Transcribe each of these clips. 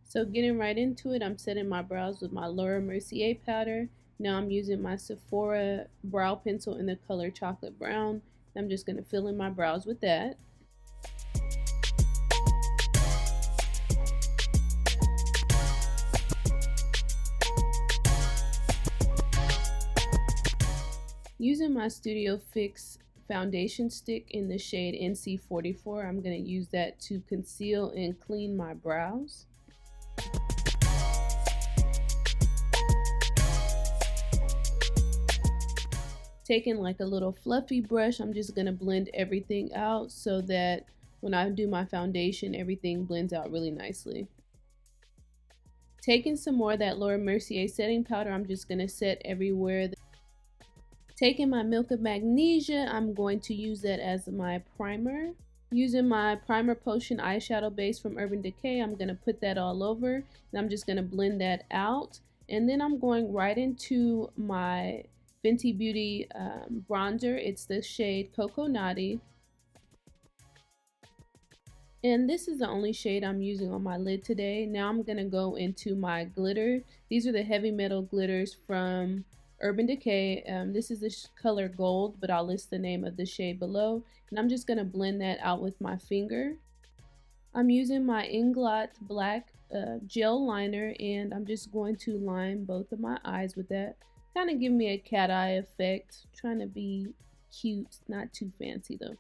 So getting right into it, I'm setting my brows with my Laura Mercier powder. Now I'm using my Sephora brow pencil in the color chocolate brown. I'm just going to fill in my brows with that. Using my Studio Fix foundation stick in the shade NC44, I'm going to use that to conceal and clean my brows. Taking like a little fluffy brush, I'm just going to blend everything out so that when I do my foundation, everything blends out really nicely. Taking some more of that Laura Mercier setting powder, I'm just going to set everywhere. Taking my Milk of Magnesia, I'm going to use that as my primer. Using my Primer Potion eyeshadow base from Urban Decay, I'm going to put that all over, and I'm just going to blend that out. And then I'm going right into my Fenty Beauty bronzer. It's the shade Coco. And this is the only shade I'm using on my lid today. Now I'm going to go into my glitter. These are the heavy metal glitters from Urban Decay. This is the color Gold, but I'll list the name of the shade below. And I'm just going to blend that out with my finger. I'm using my Inglot Black gel liner, and I'm just going to line both of my eyes with that. Kind of give me a cat eye effect. Trying to be cute, not too fancy though.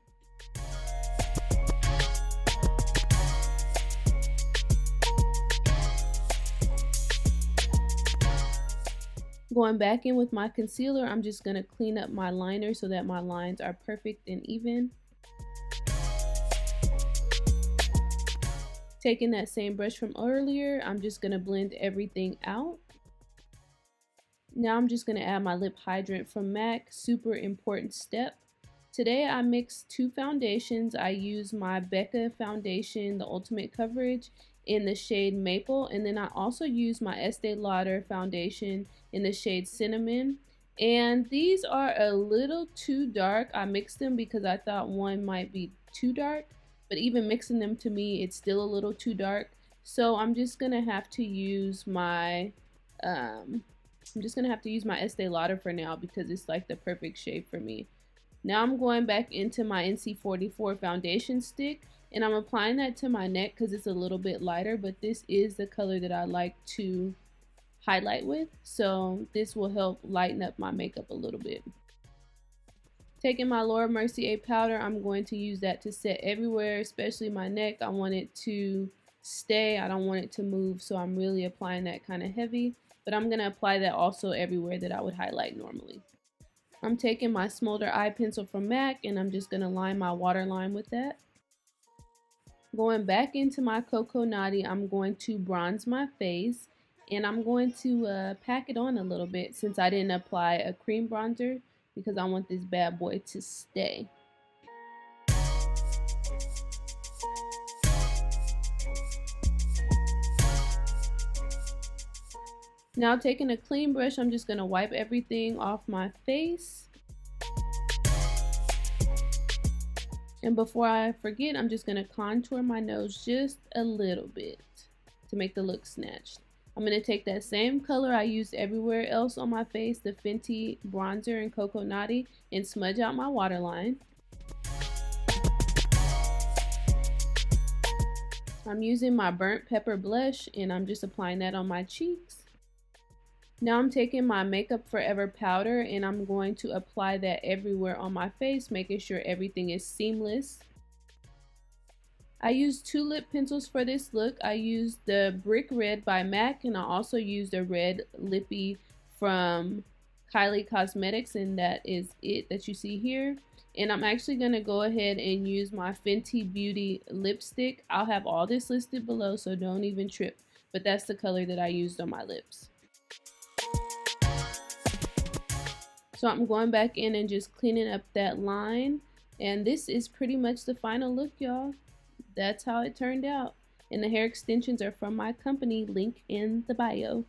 Going back in with my concealer, I'm just going to clean up my liner so that my lines are perfect and even. Taking that same brush from earlier, I'm just going to blend everything out. Now I'm just going to add my lip hydrant from MAC, super important step. Today I mixed two foundations. I used my BECCA foundation, the Ultimate Coverage, in the shade Maple, and then I also used my Estee Lauder foundation in the shade Cinnamon. And these are a little too dark. I mixed them because I thought one might be too dark, but even mixing them, to me, it's still a little too dark. So I'm just gonna have to use my Estee Lauder for now because it's like the perfect shade for me. Now I'm going back into my NC44 foundation stick, and I'm applying that to my neck because it's a little bit lighter, but this is the color that I like to highlight with, so this will help lighten up my makeup a little bit. Taking my Laura Mercier powder, I'm going to use that to set everywhere, especially my neck. I want it to stay, I don't want it to move, so I'm really applying that kind of heavy, but I'm going to apply that also everywhere that I would highlight normally. I'm taking my Smolder eye pencil from MAC, and I'm just going to line my waterline with that. Going back into my Coco, I'm going to bronze my face, and I'm going to pack it on a little bit since I didn't apply a cream bronzer because I want this bad boy to stay. Now taking a clean brush, I'm just going to wipe everything off my face. And before I forget, I'm just going to contour my nose just a little bit to make the look snatched. I'm going to take that same color I used everywhere else on my face, the Fenty bronzer in Coco, and smudge out my waterline. I'm using my burnt pepper blush, and I'm just applying that on my cheeks. Now I'm taking my Makeup Forever powder, and I'm going to apply that everywhere on my face, making sure everything is seamless. I used two lip pencils for this look. I used the Brick Red by MAC, and I also used a red lippy from Kylie Cosmetics, and that is it that you see here. And I'm actually going to go ahead and use my Fenty Beauty lipstick. I'll have all this listed below, so don't even trip. But that's the color that I used on my lips. So I'm going back in and just cleaning up that line. And this is pretty much the final look, y'all. That's how it turned out. And the hair extensions are from my company, link in the bio.